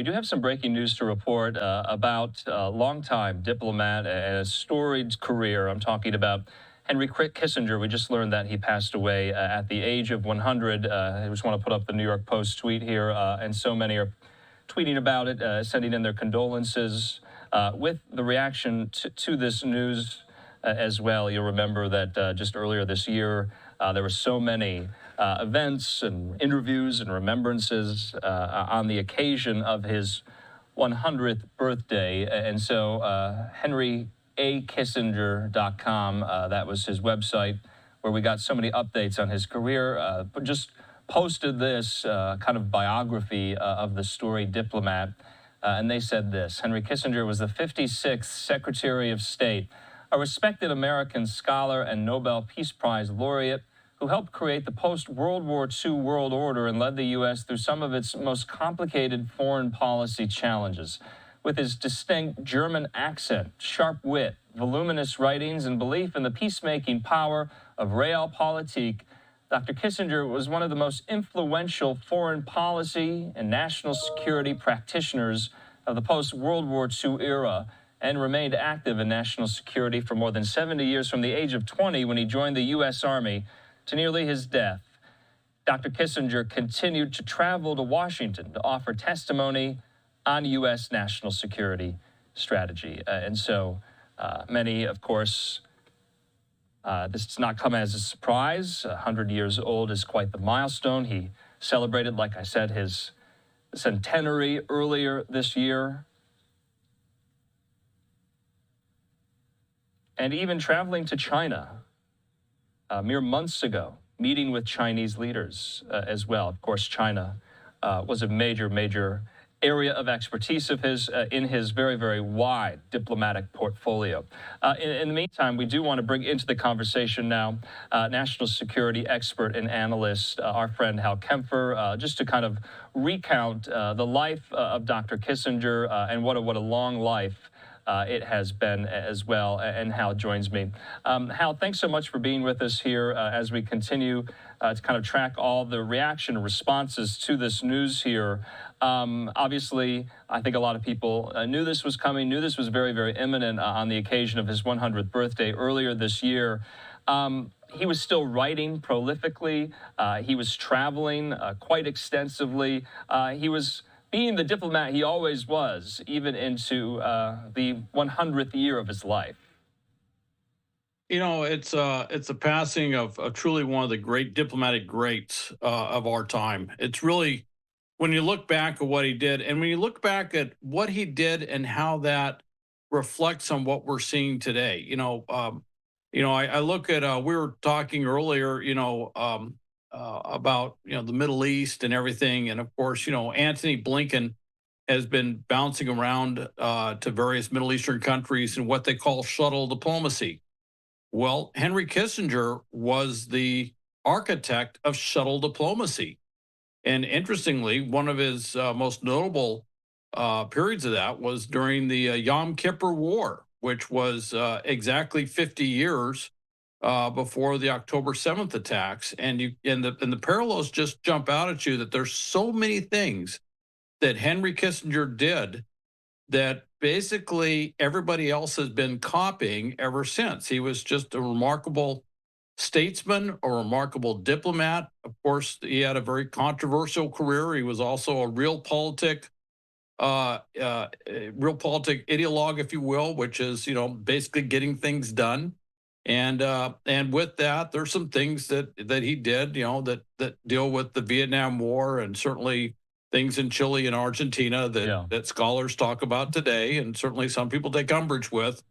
we do have some breaking news to report about a longtime diplomat and a storied career. I'm talking about Henry Kissinger. We just learned that he passed away at the age of 100. I just want to put up the New York Post tweet here, and so many are tweeting about it, sending in their condolences with the reaction to this news as well. You'll remember that just earlier this year, there were so many events and interviews and remembrances on the occasion of his 100th birthday. And so henrykissinger.com, that was his website, where we got so many updates on his career, but just posted this kind of biography of the storied diplomat. And they said this: Henry Kissinger was the 56th Secretary of State, a respected American scholar and Nobel Peace Prize laureate who helped create the post-World War II world order and led the U.S. through some of its most complicated foreign policy challenges. With his distinct German accent, sharp wit, voluminous writings, and belief in the peacemaking power of Realpolitik, Dr. Kissinger was one of the most influential foreign policy and national security practitioners of the post-World War II era, and remained active in national security for more than 70 years, from the age of 20 when he joined the U.S. Army to nearly his death. Dr. Kissinger continued to travel to Washington to offer testimony on U.S. national security strategy. And so many, of course, this does not come as a surprise. 100 years old is quite the milestone. He celebrated, like I said, his centenary earlier this year. And even traveling to China mere months ago, meeting with Chinese leaders as well. Of course, China was a major area of expertise of his in his very, very wide diplomatic portfolio. In the meantime, we do want to bring into the conversation now national security expert and analyst, our friend Hal Kempfer, just to kind of recount the life of Dr. Kissinger and what a long life it has been as well. And Hal joins me. Hal, thanks so much for being with us here as we continue to kind of track all the reaction and responses to this news here. Obviously, I think a lot of people knew this was coming, knew this was very, very imminent on the occasion of his 100th birthday earlier this year. He was still writing prolifically. He was traveling quite extensively. He was being the diplomat he always was, even into the 100th year of his life. You know, it's a passing of truly one of the great diplomatic greats of our time. It's really, when you look back at what he did, and when you look back at what he did and how that reflects on what we're seeing today. I look at we were talking earlier, about the Middle East and everything, and of course, Antony Blinken has been bouncing around to various Middle Eastern countries in what they call shuttle diplomacy. Well, Henry Kissinger was the architect of shuttle diplomacy. And interestingly, one of his most notable periods of that was during the Yom Kippur War, which was exactly 50 years before the October 7th attacks. And the parallels just jump out at you, that there's so many things that Henry Kissinger did that basically everybody else has been copying ever since. He was just a remarkable statesman, a remarkable diplomat. Of course, he had a very controversial career. He was also a realpolitik ideologue, if you will, which is, basically getting things done. And with that, there's some things that he did, that deal with the Vietnam War, and certainly things in Chile and Argentina that scholars talk about today, and certainly some people take umbrage with.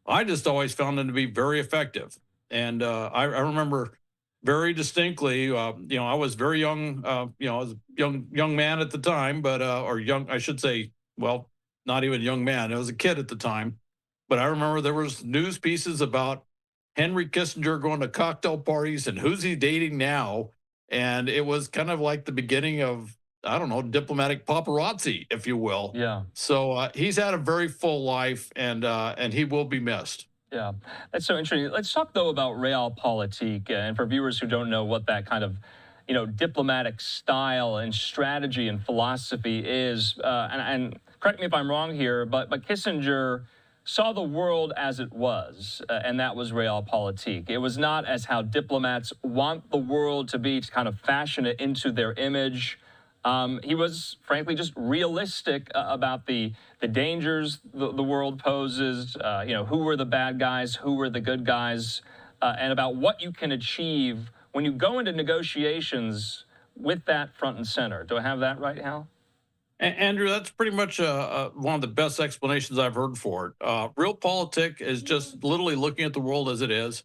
I just always found them to be very effective. And I remember very distinctly, I was very young, I was a young man at the time, but or young, I should say, well, not even young man. I was a kid at the time, but I remember there was news pieces about Henry Kissinger going to cocktail parties and who's he dating now, and it was kind of like the beginning of, I don't know, diplomatic paparazzi, if you will. Yeah. So he's had a very full life, and he will be missed. Yeah, that's so interesting. Let's talk, though, about Realpolitik. And for viewers who don't know what that kind of diplomatic style and strategy and philosophy is. And correct me if I'm wrong here, but Kissinger saw the world as it was, and that was Realpolitik. It was not as how diplomats want the world to be, to kind of fashion it into their image. He was, frankly, just realistic about the dangers the world poses, who were the bad guys, who were the good guys, and about what you can achieve when you go into negotiations with that front and center. Do I have that right, Hal? Andrew, that's pretty much one of the best explanations I've heard for it. Realpolitik is just literally looking at the world as it is.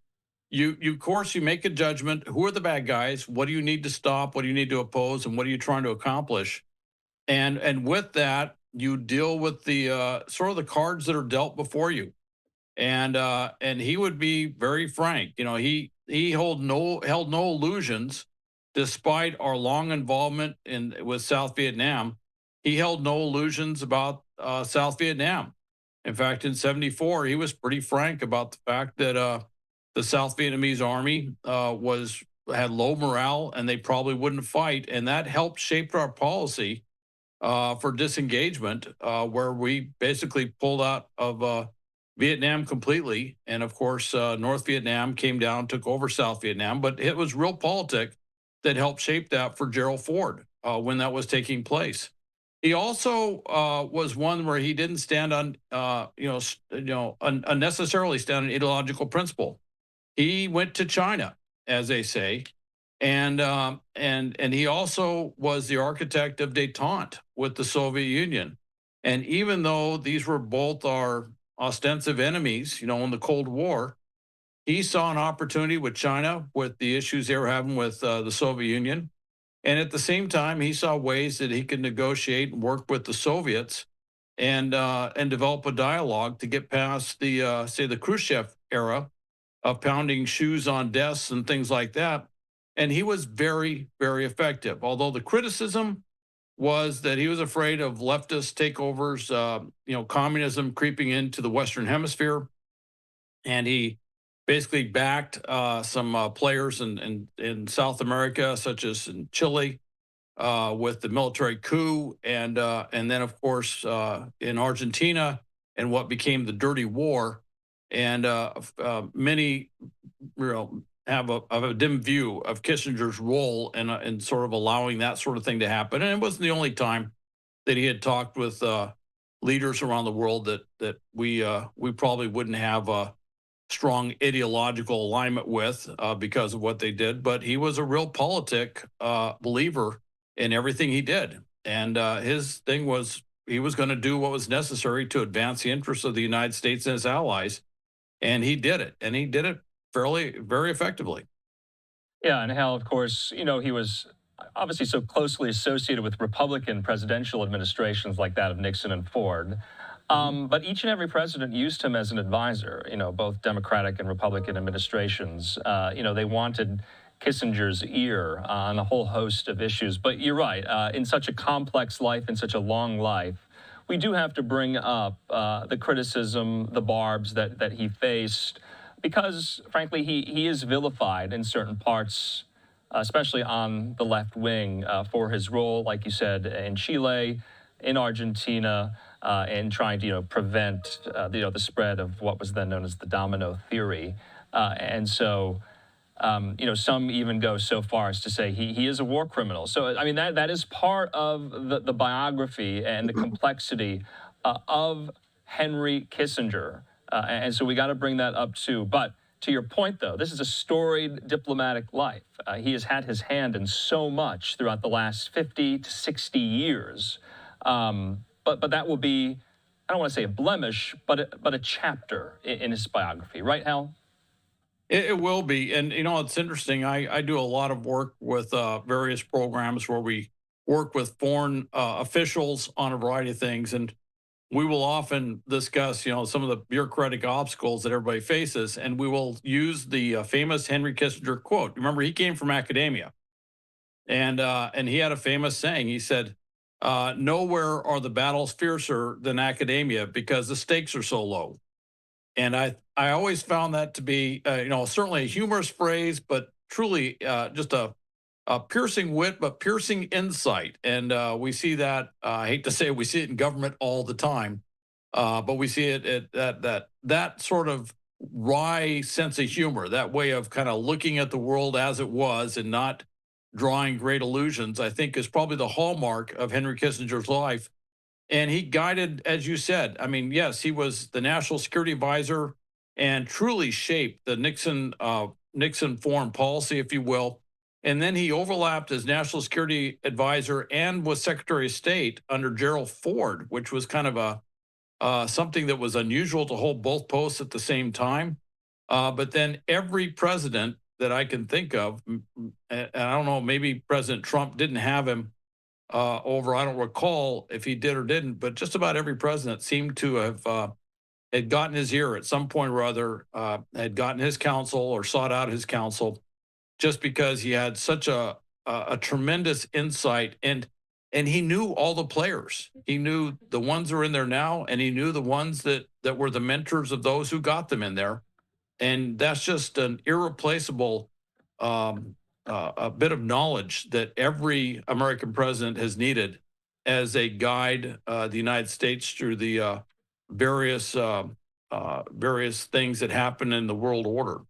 Of course, you make a judgment. Who are the bad guys? What do you need to stop? What do you need to oppose? And what are you trying to accomplish? And with that, you deal with the sort of the cards that are dealt before you. And he would be very frank. He held no illusions, despite our long involvement with South Vietnam. He held no illusions about South Vietnam. In fact, in '74, he was pretty frank about the fact that the South Vietnamese army had low morale and they probably wouldn't fight, and that helped shape our policy for disengagement, where we basically pulled out of Vietnam completely. And of course, North Vietnam came down, took over South Vietnam. But it was Realpolitik that helped shape that for Gerald Ford when that was taking place. He also was one where he didn't stand on, unnecessarily stand on ideological principle. He went to China, as they say, and he also was the architect of détente with the Soviet Union. And even though these were both our ostensive enemies, in the Cold War, he saw an opportunity with China, with the issues they were having with the Soviet Union. And at the same time, he saw ways that he could negotiate and work with the Soviets and develop a dialogue to get past the say the Khrushchev era of pounding shoes on desks and things like that. And he was very, very effective. Although the criticism was that he was afraid of leftist takeovers, communism creeping into the Western Hemisphere, and he basically backed some players in South America, such as in Chile, with the military coup, and then of course in Argentina, and what became the Dirty War. And many, have a dim view of Kissinger's role in sort of allowing that sort of thing to happen. And it wasn't the only time that he had talked with leaders around the world that we probably wouldn't have a strong ideological alignment with because of what they did. But he was a Realpolitik believer in everything he did, and his thing was he was going to do what was necessary to advance the interests of the United States and its allies, and he did it, and he did it very effectively. Yeah, and Hal, of course, he was obviously so closely associated with Republican presidential administrations like that of Nixon and Ford. But each and every president used him as an advisor, both Democratic and Republican administrations. They wanted Kissinger's ear on a whole host of issues. But you're right, in such a complex life, in such a long life, we do have to bring up the criticism, the barbs that he faced, because, frankly, he is vilified in certain parts, especially on the left wing, for his role, like you said, in Chile, in Argentina, and trying to prevent the spread of what was then known as the domino theory. And so, some even go so far as to say he is a war criminal. So, I mean, that is part of the biography and the complexity of Henry Kissinger. And so we got to bring that up too. But to your point, though, this is a storied diplomatic life. He has had his hand in so much throughout the last 50 to 60 years. But that will be, I don't want to say a blemish, but a chapter in his biography. Right, Hal? It will be. And, it's interesting. I do a lot of work with various programs where we work with foreign officials on a variety of things. And we will often discuss, some of the bureaucratic obstacles that everybody faces. And we will use the famous Henry Kissinger quote. Remember, he came from academia. And he had a famous saying. He said, nowhere are the battles fiercer than academia because the stakes are so low. And I always found that to be, certainly a humorous phrase, but truly just a piercing wit, but piercing insight. And we see that, I hate to say it, we see it in government all the time, but we see it at that sort of wry sense of humor, that way of kind of looking at the world as it was and not drawing great illusions, I think is probably the hallmark of Henry Kissinger's life. And he guided, as you said, I mean, yes, he was the national security advisor and truly shaped the Nixon foreign policy, if you will. And then he overlapped as national security advisor and was Secretary of State under Gerald Ford, which was kind of a something that was unusual to hold both posts at the same time. But then every president that I can think of, and I don't know, maybe President Trump didn't have him over. I don't recall if he did or didn't, but just about every president seemed to have had gotten his ear at some point or other, had gotten his counsel or sought out his counsel, just because he had such a tremendous insight and he knew all the players. He knew the ones who are in there now, and he knew the ones that were the mentors of those who got them in there. And that's just an irreplaceable a bit of knowledge that every American president has needed as they guide the United States through the various various things that happen in the world order.